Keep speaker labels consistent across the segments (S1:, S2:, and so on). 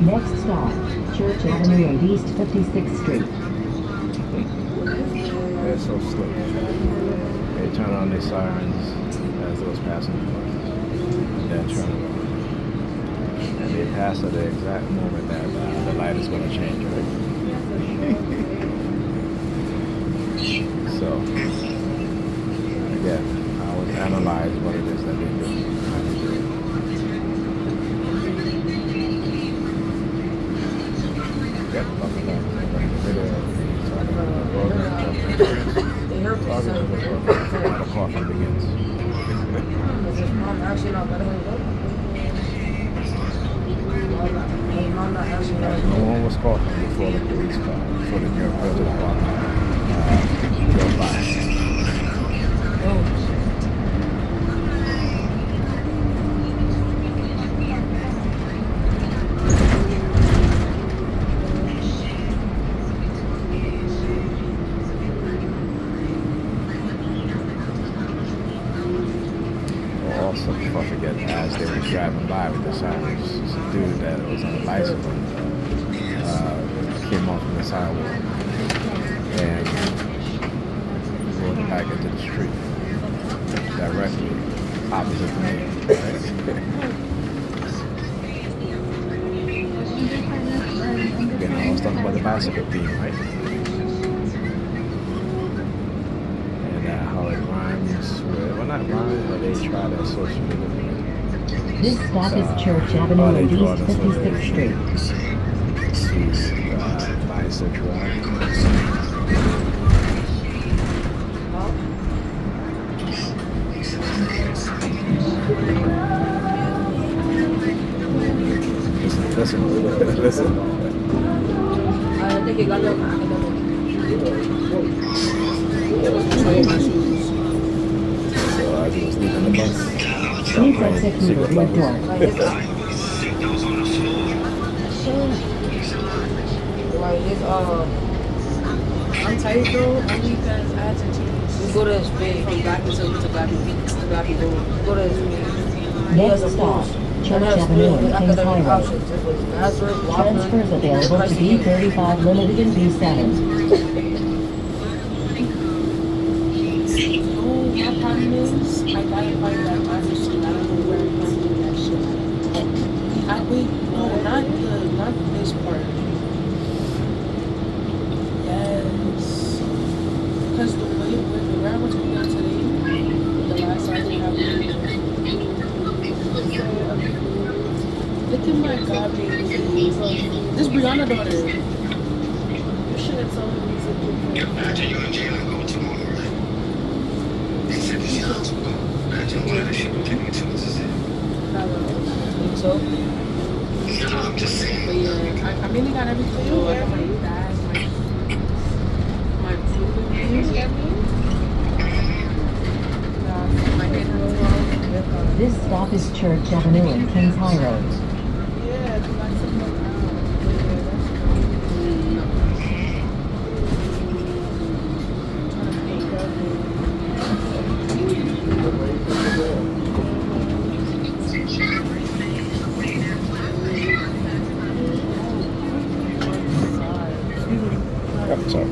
S1: Next stop, Church Avenue and East 56th Street.
S2: They're so slick. They turn on their sirens as those passing cars. Then turn around. And they pass at the exact moment that the light is going to change, right? So, again, I always analyze what it is that they do. How they do it. Yep, up and down. How the coughing begins. No one was coughing before the police car, before the near president drove by. Also, before I forget, as they were driving by with the sirens, this dude that was on a bicycle came off from the sidewalk and rode back into the street directly opposite to me. Right? Again, I was talking about the bicycle theme, right? How it rhymes with, well, not rhymes, but they try to associate it with.
S1: This stop is Church Avenue and East 56th Street.
S2: Bisexual. Listen.
S3: I think it got up academic.
S2: So I was leaving the bus.
S1: Please exit through the rear door.
S3: Like it's I'm tight though, only because I had to change. We go to this big from black to black people. Go to this big.
S1: Next stop, Church Avenue and Kings Highway. Transfers available to B35 Limited and B7.
S3: Not this part. Yes. Because the way I was going today, the last time we have look at my god baby. This Brianna daughter. You should have told me to do that.
S4: Imagine you in jail and go tomorrow, right? They said this young to go. Imagine one of the shit will take me to this is it.
S3: So?
S4: No, I'm just saying.
S3: But yeah, I really got everything. Like my dash, my food.
S1: This stop is Church Avenue and Kings Highway.
S3: Yeah, it's like some
S2: Sorry.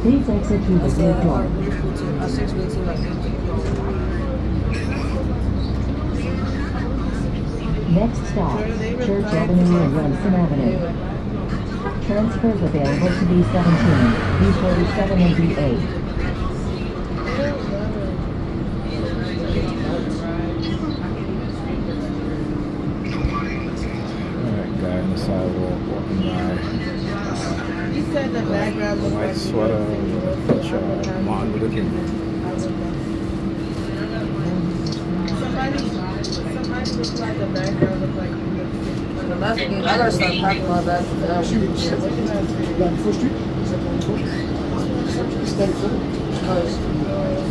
S1: Please exit through the rear door. Next stop, Church Avenue and Remsen Avenue. Transfers available to B17, B47, and B8.
S2: Sidewalk, walking by.
S3: He said the background was
S2: white sweater, Martin Luther King.
S3: Somebody looks like the background look like I gotta start packing my bag. Because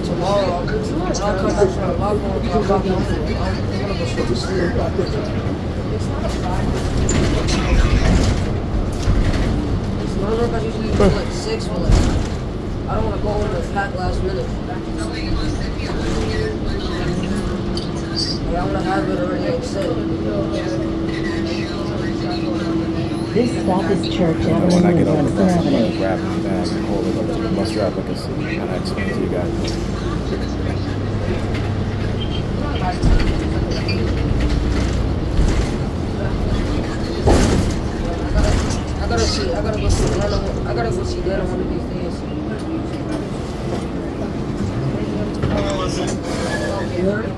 S3: tomorrow, when I come back from the lockdown, I'm gonna go straight to sleep. Those workouts usually do like 6 for like I don't want to go over the fact last minute. Like, I want to have it already like set.
S1: This stop is Church
S2: When I
S1: Avenue
S2: get
S1: and
S2: off the
S1: Johnson
S2: bus, I'm gonna
S1: Avenue.
S2: grab my bag and hold it up to the bus driver because and I explain to you guys.
S3: I gotta go see Dana. I gotta go see Dana one of these days. You heard?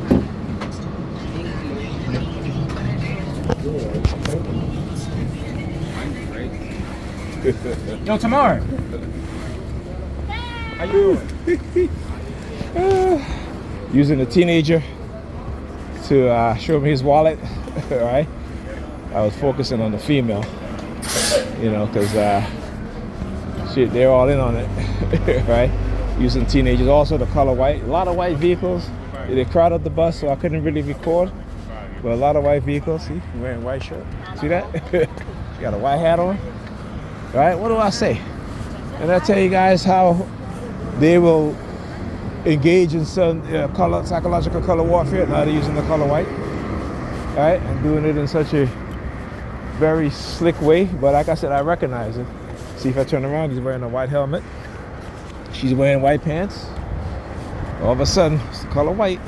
S5: Yo, Tamar. How you doing?
S2: Using a teenager to show me his wallet, right? I was focusing on the female, you know, because shit, they're all in on it, right? Using teenagers, also the color white. A lot of white vehicles. They crowd up the bus, so I couldn't really record. But a lot of white vehicles. See, wearing white shirt. See that? She got a white hat on. Right? What do I say? And I tell you guys how they will engage in some psychological color warfare. Now they're using the color white, right? And doing it in such a very slick way. But like I said, I recognize it. See, if I turn around, he's wearing a white helmet. She's wearing white pants. All of a sudden, it's the color white.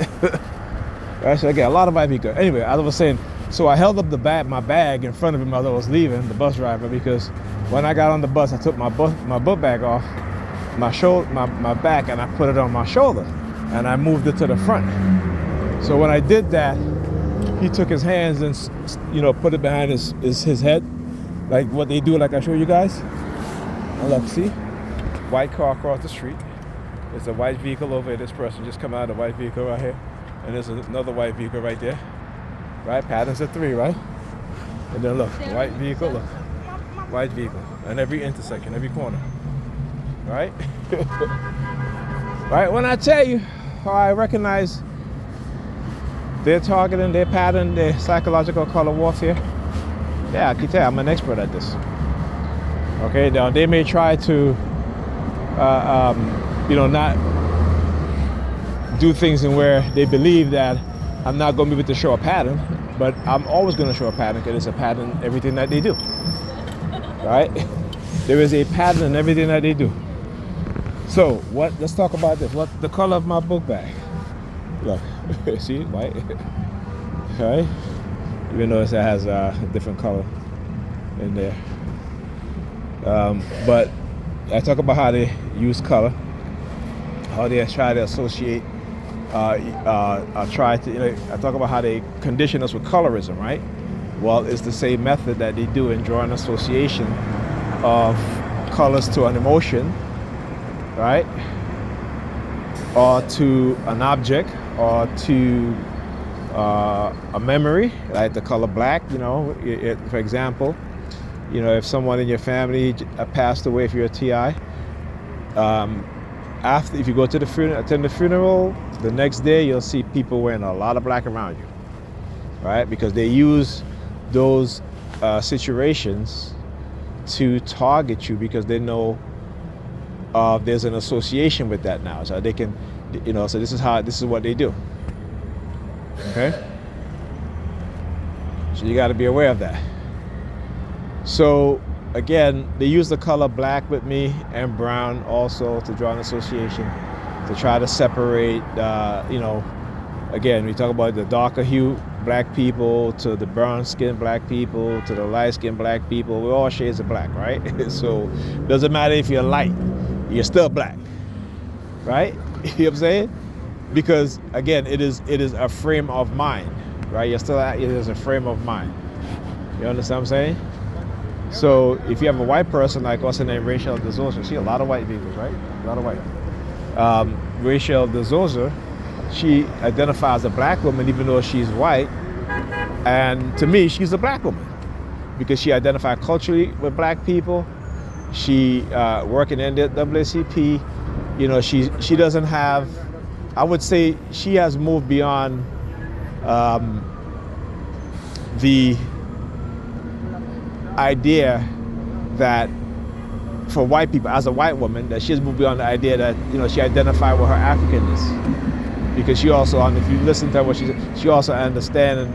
S2: Right? So I get a lot of white people. Anyway, as I was saying, so I held up my bag in front of him as I was leaving, the bus driver, because when I got on the bus, I took my book bag off my back, and I put it on my shoulder, and I moved it to the front. So when I did that, he took his hands and put it behind his head, like what they do, like I showed you guys. And look, see, white car across the street. There's a white vehicle over here. This person just come out of the white vehicle right here, and there's another white vehicle right there. Right, patterns of 3, right? And then look, white vehicle, look. White vehicle, and every intersection, every corner, right? Right, when I tell you how I recognize their targeting, their pattern, their psychological color warfare, yeah, I can tell I'm an expert at this. Okay, now they may try to, not do things in where they believe that I'm not going to be able to show a pattern, but I'm always going to show a pattern because it's a pattern in everything that they do. Right? There is a pattern in everything that they do. So let's talk about this. What the color of my book bag? Look, see, white. Right? Even though it has a different color in there. But I talk about how they use color, how they try to associate, I talk about how they condition us with colorism, right? Well, it's the same method that they do in drawing association of colors to an emotion, right? Or to an object, or to a memory, like the color black, for example, if someone in your family passed away, if you're a TI, if you go to the funeral, attend the funeral, the next day you'll see people wearing a lot of black around you, right? Because they use those situations to target you because they know there's an association with that now. So they can, so this is what they do. Okay? So you got to be aware of that. So again, they use the color black with me and brown also to draw an association, to try to separate, again, we talk about the darker hue black people to the brown skinned black people to the light skinned black people. We're all shades of black, right? So it doesn't matter if you're light, you're still black, right? You know what I'm saying? Because again, it is a frame of mind, right? It is a frame of mind. You understand what I'm saying? So if you have a white person like what's her name, Rachel DeZosa, see a lot of white vehicles, right? A lot of white. Rachel DeZosa, she identifies as a black woman even though she's white, and to me she's a black woman because she identified culturally with black people. She working in the NAACP, she doesn't have, I would say she has moved beyond the idea that for white people, as a white woman, that she's moved beyond the idea that, you know, she identified with her Africanness. Because she also, if you listen to what she said, she also understands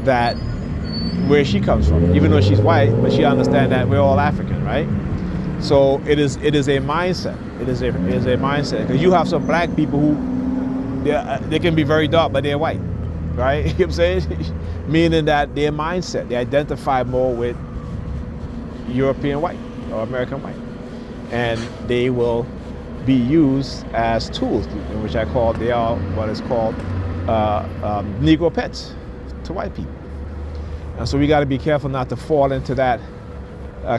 S2: that where she comes from, even though she's white, but she understands that we're all African, right? So it is a mindset. It is a mindset, because you have some black people who they can be very dark, but they're white, right? You know what I'm saying? Meaning that their mindset, they identify more with European white or American white, and they will be used as tools, in which they are what is called Negro pets to white people. And so we got to be careful not to fall into that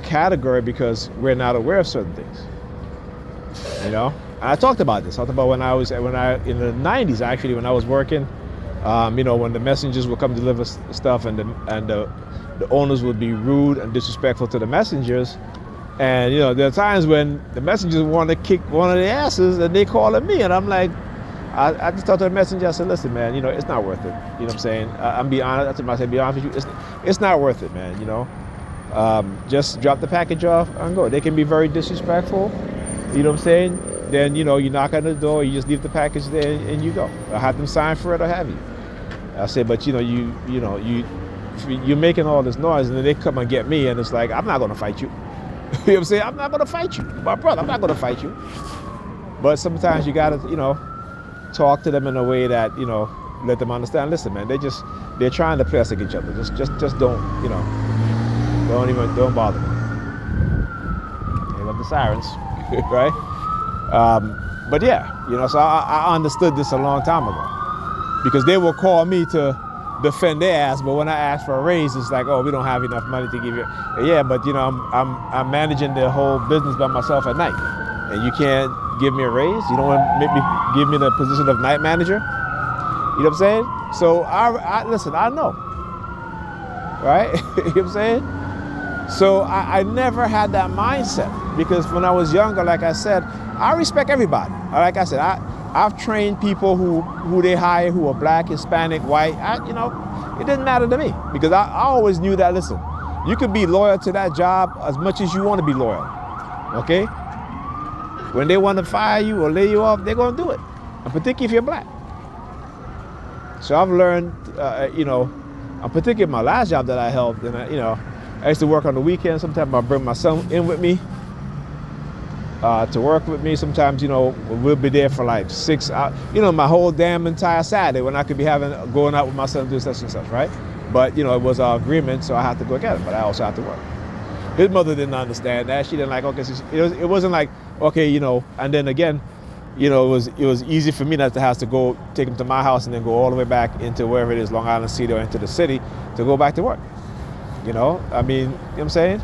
S2: category, because we're not aware of certain things. You know, and I talked about this. I talked about when I in the 90s, actually, when I was working. You know, when the messengers would come deliver stuff, and the owners would be rude and disrespectful to the messengers. And, you know, there are times when the messengers want to kick one of their asses, and they calling me, and I'm like, I just talked to the messenger. I said, listen, man, you know, it's not worth it. You know what I'm saying? I'm be honest. I said, be honest with you, it's not worth it, man. You know, just drop the package off and go. They can be very disrespectful. You know what I'm saying? Then, you know, you knock on the door, you just leave the package there, and you go. Or have them sign for it, or have you. I said, but you know, you're making all this noise, and then they come and get me, and it's like, I'm not gonna fight you. You know what I'm saying? I'm not gonna fight you, my brother. I'm not gonna fight you. But sometimes you gotta, you know, talk to them in a way that, you know, let them understand. Listen, man, they're trying to play us against each other. Just don't, you know, don't bother me. They love the sirens, right? But yeah, you know, so I understood this a long time ago. Because they will call me to defend their ass, but when I ask for a raise, it's like, oh, we don't have enough money to give you. Yeah, but you know, I'm managing the whole business by myself at night, and you can't give me a raise. You don't want to give me the position of night manager. You know what I'm saying? So I listen. I know, right? You know what I'm saying? So I never had that mindset, because when I was younger, like I said, I respect everybody. Like I said, I've trained people who they hire who are black, Hispanic, white. You know, it didn't matter to me, because I always knew that, listen, you could be loyal to that job as much as you want to be loyal, okay? When they want to fire you or lay you off, they're going to do it, and particularly if you're black. So I've learned, you know, and particularly my last job that I held, and you know, I used to work on the weekends. Sometimes I bring my son in with me to work with me. Sometimes, you know, we'll be there for like 6 hours, you know, my whole damn entire Saturday, when I could be going out with my son to do such and such, right? But, you know, it was our agreement, so I had to go get it, but I also had to work. His mother didn't understand that. She didn't like, okay, so it wasn't like, okay, you know, and then again, you know, it was easy for me not to have to go take him to my house and then go all the way back into wherever it is, Long Island City or into the city, to go back to work. You know, I mean, you know what I'm saying?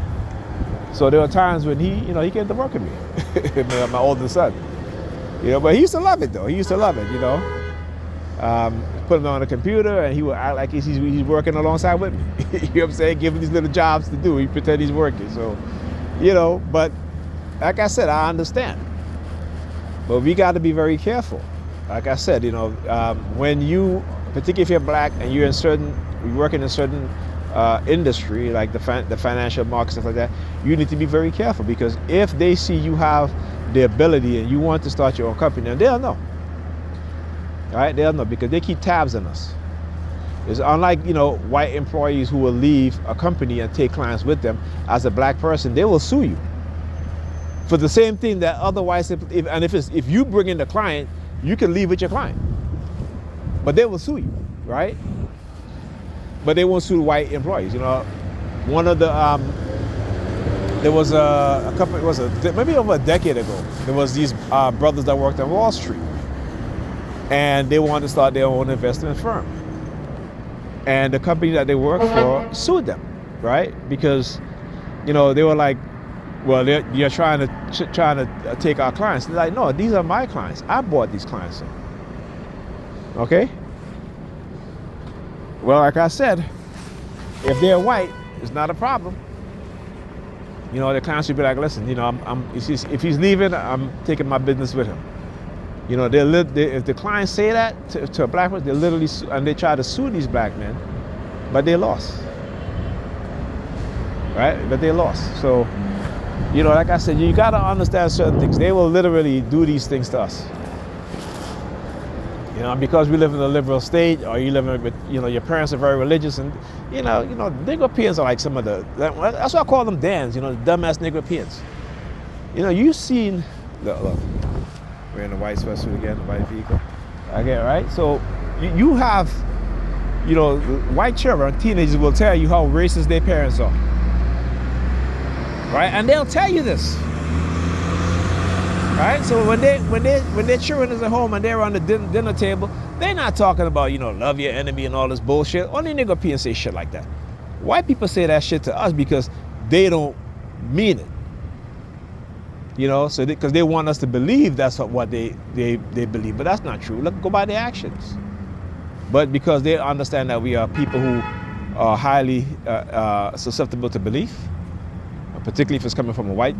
S2: So there were times when he came to work with me, my oldest son. You know, but he used to love it though. He used to love it, you know. Put him on the computer, and he would act like he's working alongside with me. You know what I'm saying? Give him these little jobs to do. He pretend he's working. So, you know, but like I said, I understand. But we got to be very careful. Like I said, you know, when you, particularly if you're black and you're working in certain industry, like the financial market, stuff like that, you need to be very careful, because if they see you have the ability and you want to start your own company, then they'll know. All right, they'll know, because they keep tabs on us. It's unlike, you know, white employees who will leave a company and take clients with them. As a black person, they will sue you for the same thing that otherwise, if you bring in the client, you can leave with your client, but they will sue you, right? But they won't sue white employees. You know, one of the there was a couple. Maybe over a decade ago. There was these brothers that worked on Wall Street, and they wanted to start their own investment firm. And the company that they worked for sued them, right? Because, you know, they were like, well, you're trying to take our clients. They're like, no, these are my clients. I bought these clients in. Okay. Well, like I said, if they're white, it's not a problem. You know, the clients should be like, listen, you know, if he's leaving, I'm taking my business with him. You know, if the clients say that to a black person, they literally and they try to sue these black men, but they lost. Right? But they lost. So You know, like I said, you got to understand certain things. They will literally do these things to us. You know, because we live in a liberal state, or you live in, with, you know, your parents are very religious, and you know, Negropeans are like some of the. That's why I call them Dans. You know, the dumbass Negropeans. You know, you've seen. Look, we're in the white sweatsuit again, the white vehicle. Okay, right. So you have, you know, white children, teenagers will tell you how racist their parents are. Right, and they'll tell you this. Right, so when their children is at home and they're on the dinner table, they're not talking about, you know, love your enemy and all this bullshit. Only Negropeans say shit like that. White people say that shit to us because they don't mean it. You know, so because they want us to believe that's what they believe, but that's not true. Look, go by their actions. But because they understand that we are people who are highly susceptible to belief, particularly if it's coming from a white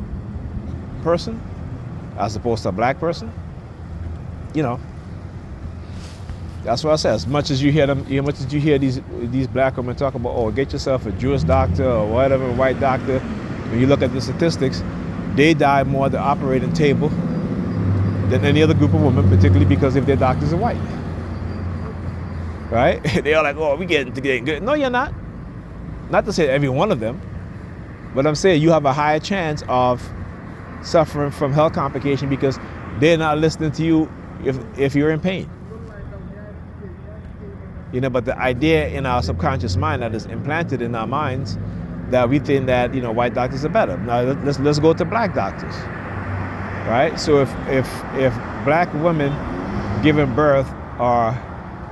S2: person, as opposed to a black person, you know. That's what I said. As much as you hear them, as much as you hear these black women talk about, oh, get yourself a Jewish doctor or whatever, a white doctor. When you look at the statistics, they die more at the operating table than any other group of women, particularly because if their doctors are white. Right? They are like, oh, we getting good. No, you're not. Not to say every one of them, but I'm saying you have a higher chance of suffering from health complication because they're not listening to you if you're in pain. You know, but the idea in our subconscious mind that is implanted in our minds that we think that, you know, white doctors are better. Now let's go to black doctors, right? So if black women giving birth are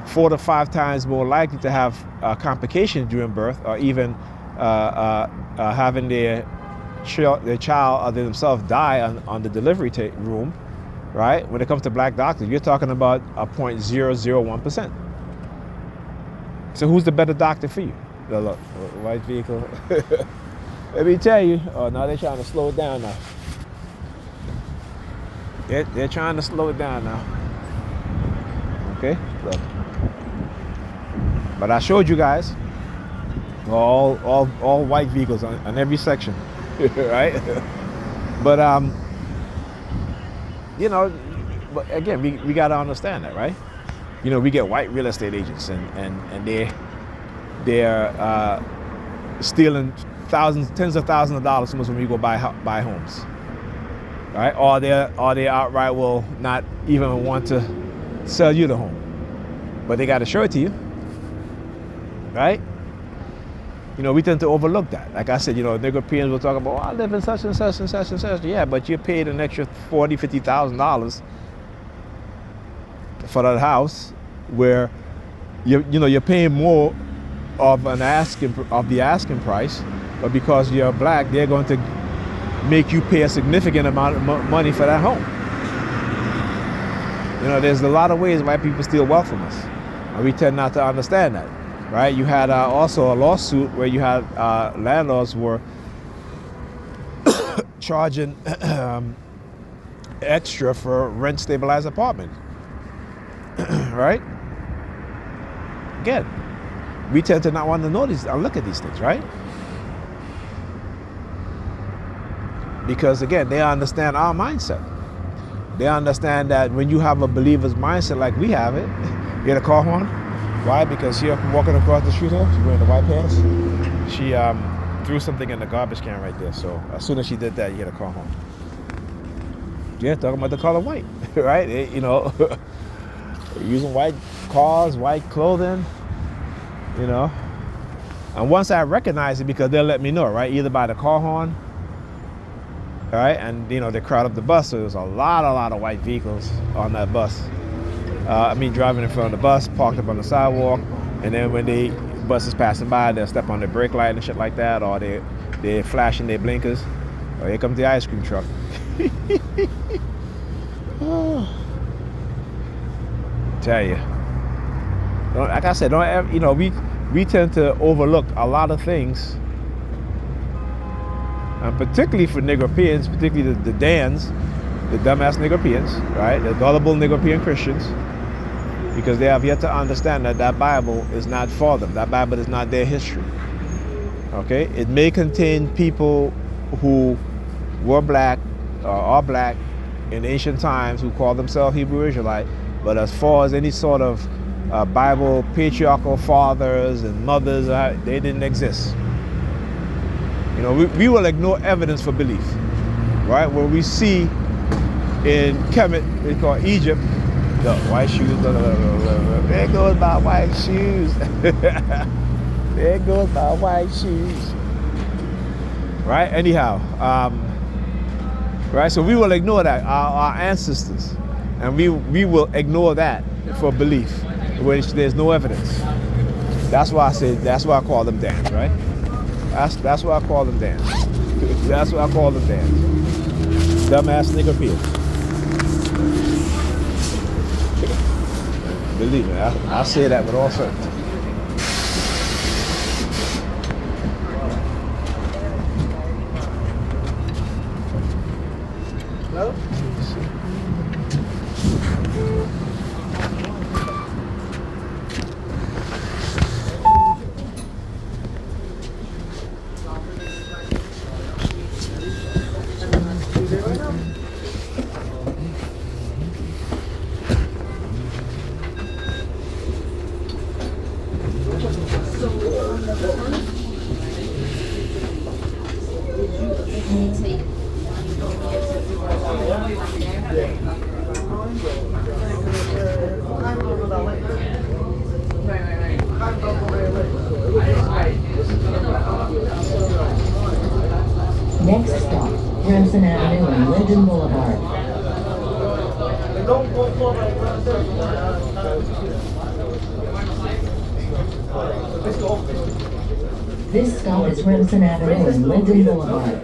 S2: 4 to 5 times more likely to have complications during birth, or even having their child or themselves die on the delivery room, right? When it comes to black doctors, you're talking about a 0.001%. So who's the better doctor for you? Look, white vehicle. Let me tell you. Oh, now they're trying to slow it down now. They're trying to slow it down now. Okay, look. But I showed you guys all white vehicles on every section, right? But you know, but again, we got to understand that, right? You know, we get white real estate agents, and they're stealing tens of thousands of dollars from us when we go buy homes, right? Or they outright will not even want to sell you the home, but they got to show it to you, right? You know, we tend to overlook that. Like I said, you know, Negropeans will talk about, oh, I live in such and such and such and such. Yeah, but you paid an extra $40,000, $50,000 for that house, where you're paying more of the asking price, but because you're black, they're going to make you pay a significant amount of money for that home. You know, there's a lot of ways white people steal wealth from us, and we tend not to understand that, right? You had also a lawsuit where you had landlords were charging extra for rent-stabilized apartments. Right? Again, we tend to not want to know these and look at these things, right? Because again, they understand our mindset. They understand that when you have a believer's mindset like we have it, you hear the car horn? Why? Because she walking across the street here, she's wearing the white pants. She threw something in the garbage can right there. So as soon as she did that, you hear the car horn. Yeah, talking about the color white, right? You know. Using white cars, white clothing, you know. And once I recognize it, because they'll let me know, right? Either by the car horn, right? And, you know, they crowd up the bus, so there's a lot of white vehicles on that bus. Driving in front of the bus, parked up on the sidewalk, and then when the bus is passing by, they'll step on the brake light and shit like that, or they're flashing their blinkers. Oh, here comes the ice cream truck. Tell you, like I said, you know, we tend to overlook a lot of things, and particularly for Negropeans, particularly the Dans, the dumbass Negropeans, right? The gullible Negropean Christians, because they have yet to understand that Bible is not for them. That Bible is not their history. Okay, it may contain people who were black or are black in ancient times who called themselves Hebrew Israelite, but as far as any sort of Bible patriarchal fathers and mothers, they didn't exist. You know, we will ignore evidence for belief, right? When we see in Kemet, they call Egypt, the white shoes, there goes my white shoes. There goes my white shoes. Right? Anyhow, right? So we will ignore that, our ancestors, and we will ignore that for belief, which there's no evidence. That's why I call them dance, right? That's why I call them dance. That's why I call them dance. Dumbass nigga pills. Believe me, I say that with all certainty.
S5: Hello?
S1: Next stop, Remsen Avenue and Linden Boulevard. This stop is Remsen Avenue and Linden Boulevard.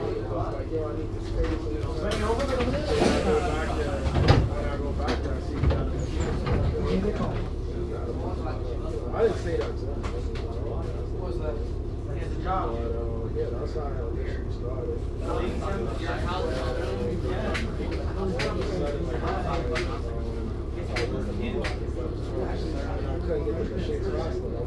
S5: I didn't say that to him. What's that? Yeah, that's how the issue started. I couldn't get the machines fast enough.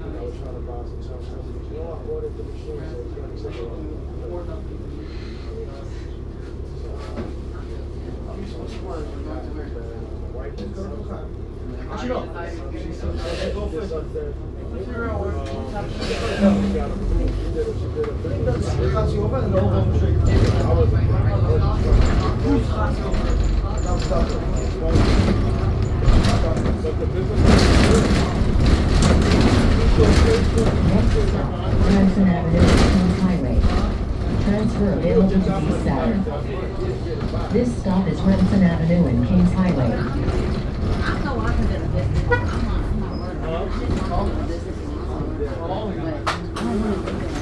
S5: I was trying to buy some stuff. You know, I ordered the machine, so it's going to take a while.
S1: Remsen Avenue and Kings Highway. Transfer available to East Saturn. This stop is Remsen Avenue and Kings Highway.
S3: I know I can get a business. I'm not worried about it. I'm just a business. But I don't really think that.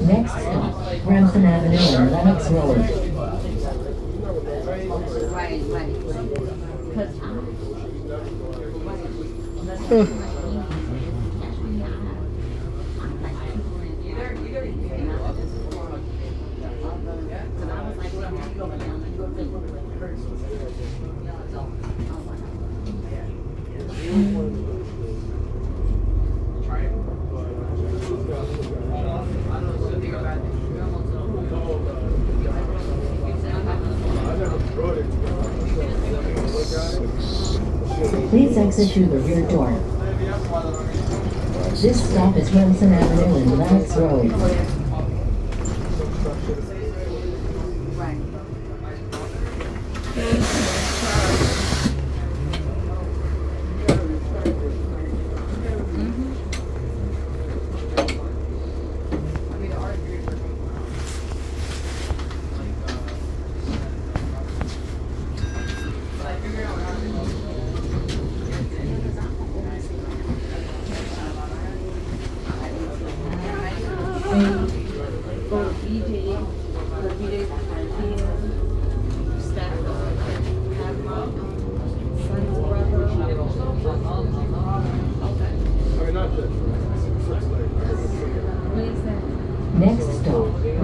S1: Next stop, Remsen Avenue and Lenox Road.
S3: Right.
S1: Please exit through the rear door. This stop is Remsen Avenue and Lenox Road.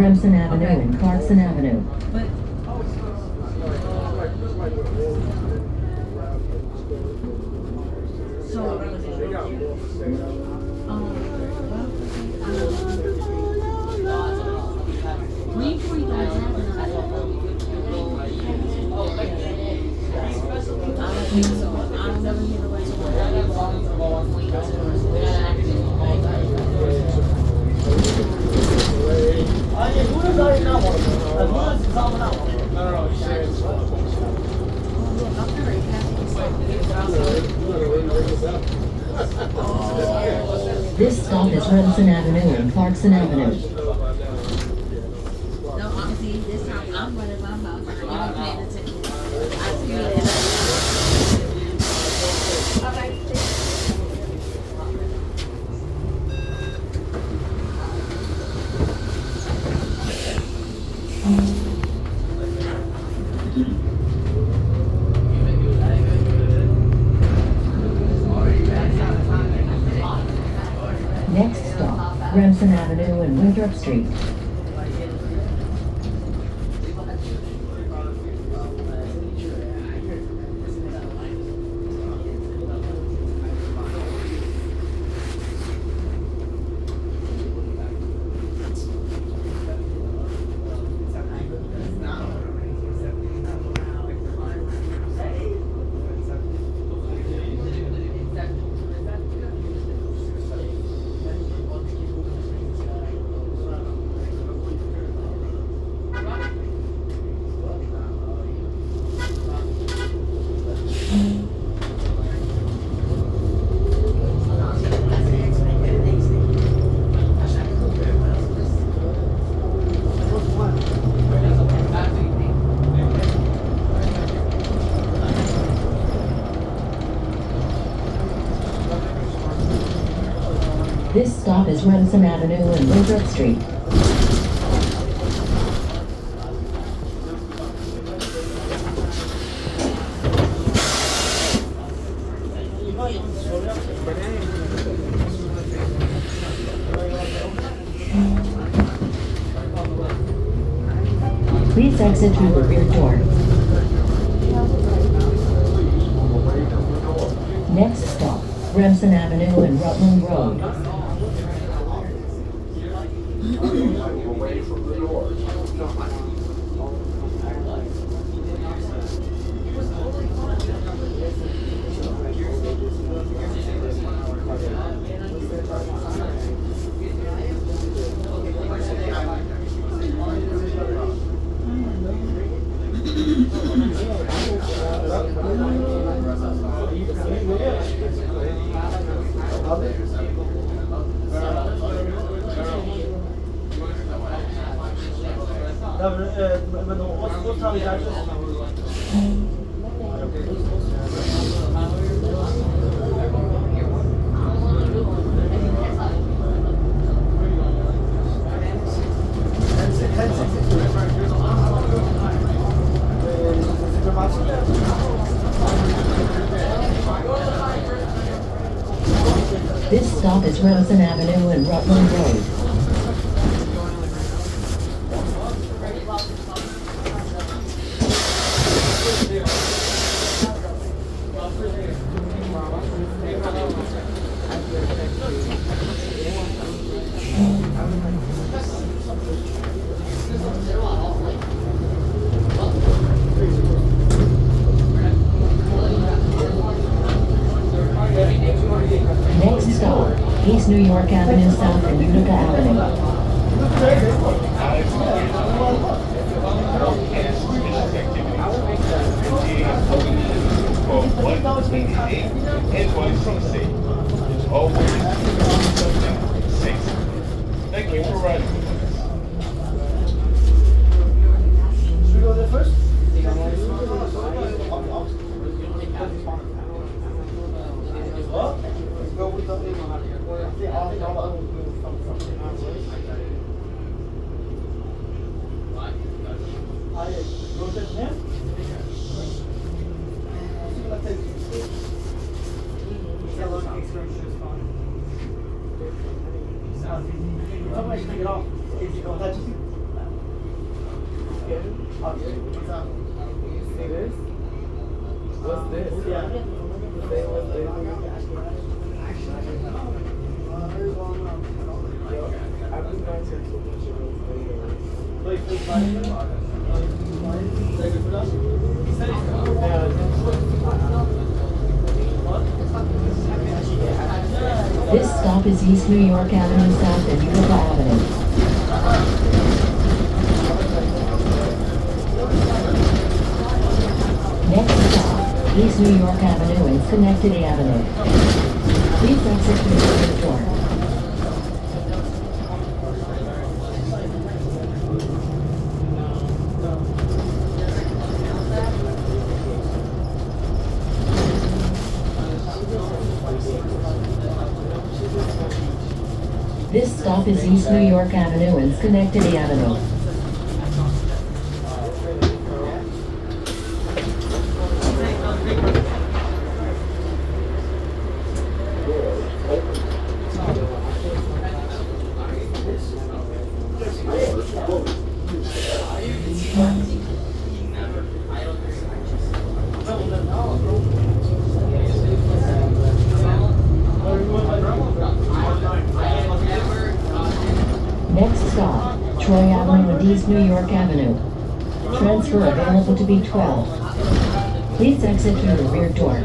S1: Remsen Avenue and Clarkson Avenue.
S3: But so Green Point don't have I don't think so. I've never heard of
S1: This stop is Remsen Avenue and Clarkson Avenue.
S3: No, honestly, this time I'm running my mouth and I'm paying attention. I feel it.
S1: Next stop, Remsen Avenue and Winthrop Street. This stop is Remsen Avenue and Winthrop Street. Please exit through the rear door. Next stop, Remsen Avenue and Rutland Road.
S4: Away from the door.
S5: Men då tar vi där.
S1: This stop is Remsen Avenue and Rutland Road. Next stop, East New York Avenue South and Utica Avenue.
S4: Thank you for riding with us.
S5: Should we go there first? Let's go with Somebody should take it off. If you don't touch it. See this? What's this? Yeah. Say what's this? I've been watching so much of
S1: This stop is East New York Avenue South and Utica Avenue. Next stop, East New York Avenue and Schenectady Avenue. Please exit through the rear door. This stop is East New York Avenue and Schenectady Avenue. Next stop, Troy Avenue and East New York Avenue. Transfer available to B12. Please exit through the rear door.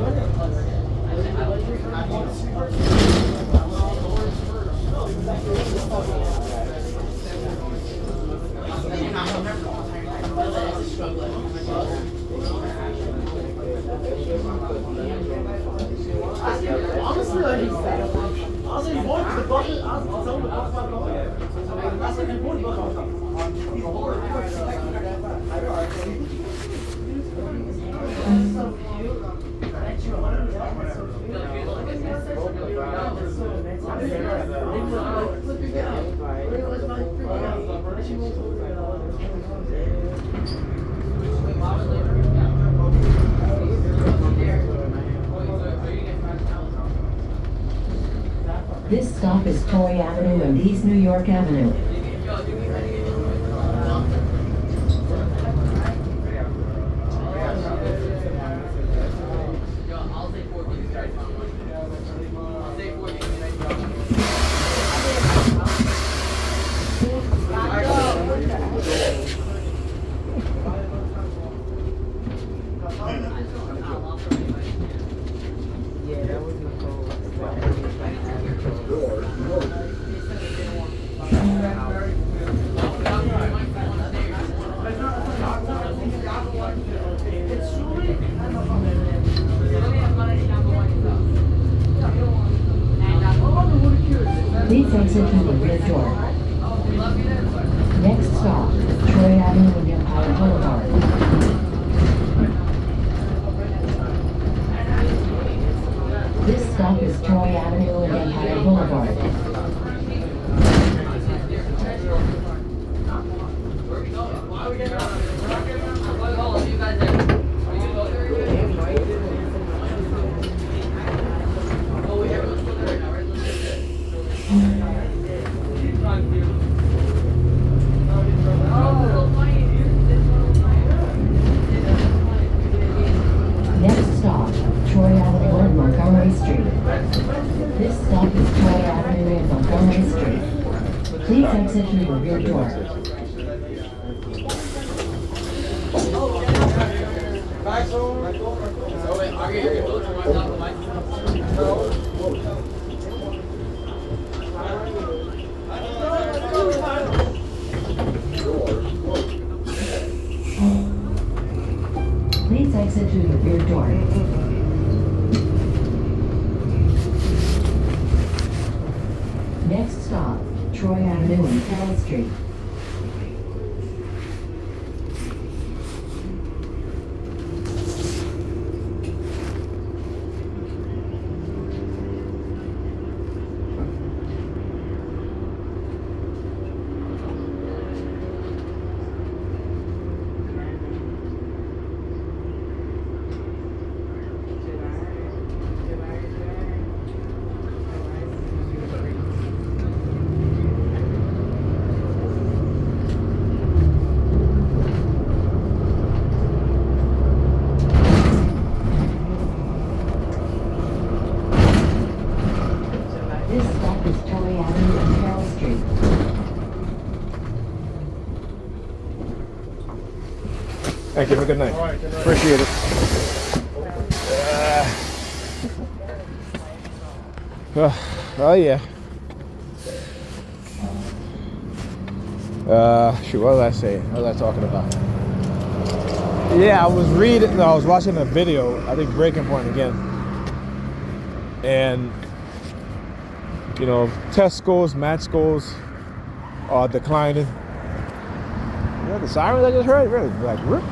S1: This stop is Troy Avenue and East New York Avenue. Please exit through the rear door. Next stop, Troy Avenue and Empire Boulevard. This stop is Troy Avenue and Empire Boulevard. Next stop, Troy Avenue and Montgomery Street. This stop is Troy Avenue and Montgomery Street. Please exit through the rear door. Please exit through the rear door. Next stop, Troy Avenue and Carroll Street. This stop is Torrey Avenue and Carroll Street.
S2: Thank you. Have a good night.
S5: All right, good night.
S2: Appreciate it. Oh yeah. Shoot, what was I saying? What was I talking about? Yeah, I was watching a video, I think Breaking Point again. And, you know, test scores, match scores are declining. You know, the sirens I just heard, really, like, whoop.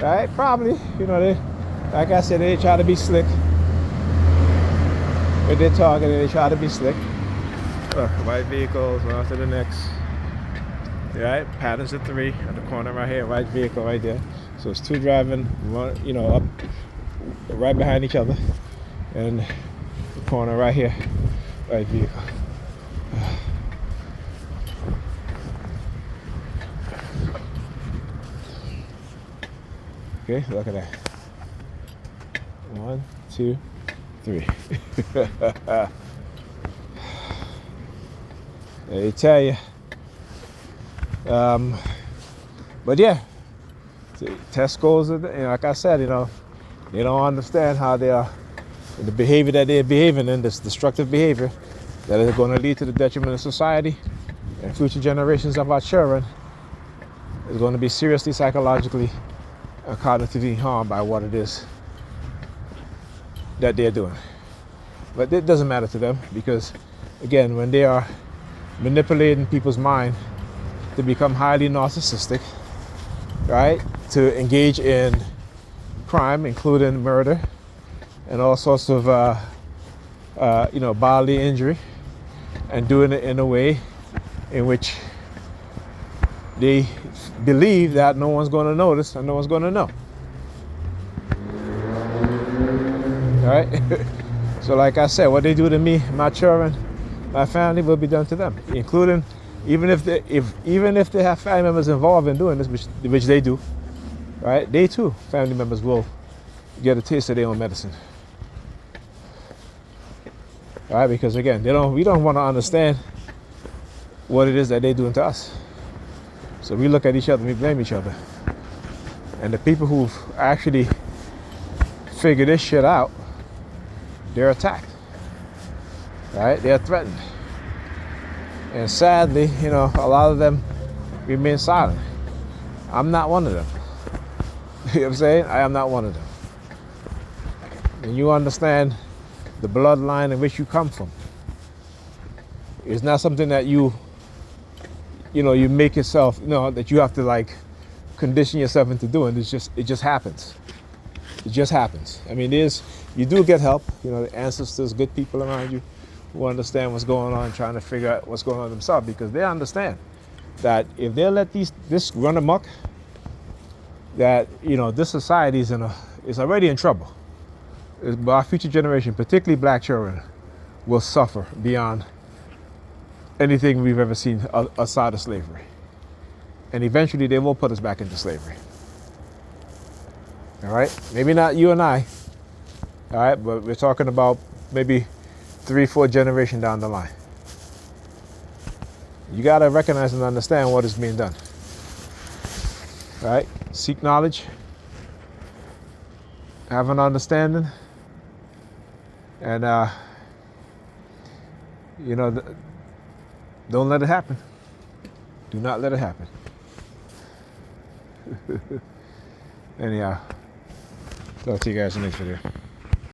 S2: Right? Probably. You know, they, like I said, they try to be slick. When they're targeting, they try to be slick. White vehicles, one after the next. Right, patterns of 3 at the corner right here, white vehicle right there. So it's 2 driving, one, you know, up right behind each other, and the corner right here, white vehicle. Okay, look at that. 1, 2, 3. They tell you. But yeah, test scores, like I said, you know, they don't understand how they are, the behavior that they're behaving in, this destructive behavior that is going to lead to the detriment of society and future generations of our children is going to be seriously psychologically and cognitively harmed by what it is that they're doing. But it doesn't matter to them because, again, when they are manipulating people's mind to become highly narcissistic, right? To engage in crime, including murder, and all sorts of, you know, bodily injury, and doing it in a way in which they believe that no one's going to notice and no one's going to know. All right? So, like I said, what they do to me, my children, my family will be done to them, including. Even if they have family members involved in doing this, which they do, right? They too, family members will get a taste of their own medicine, all right? Because again, we don't want to understand what it is that they're doing to us. So we look at each other, we blame each other, and the people who've actually figured this shit out, they're attacked, right? They're threatened. And sadly, you know, a lot of them remain silent. I'm not one of them. You know what I'm saying? I am not one of them. And you understand the bloodline in which you come from. It's not something that you make yourself, you know, that you have to like condition yourself into doing. It just happens. It just happens. I mean, you do get help, you know, the ancestors, good people around you who understand what's going on, trying to figure out what's going on themselves, because they understand that if they let this run amok, that, you know, this society is already in trouble. Our future generation, particularly black children, will suffer beyond anything we've ever seen aside of slavery. And eventually they will put us back into slavery. All right? Maybe not you and I, all right, but we're talking about maybe 3-4 generations down the line. You got to recognize and understand what is being done. All right? Seek knowledge. Have an understanding. And, you know, don't let it happen. Do not let it happen. Anyhow, talk to you guys in the next video.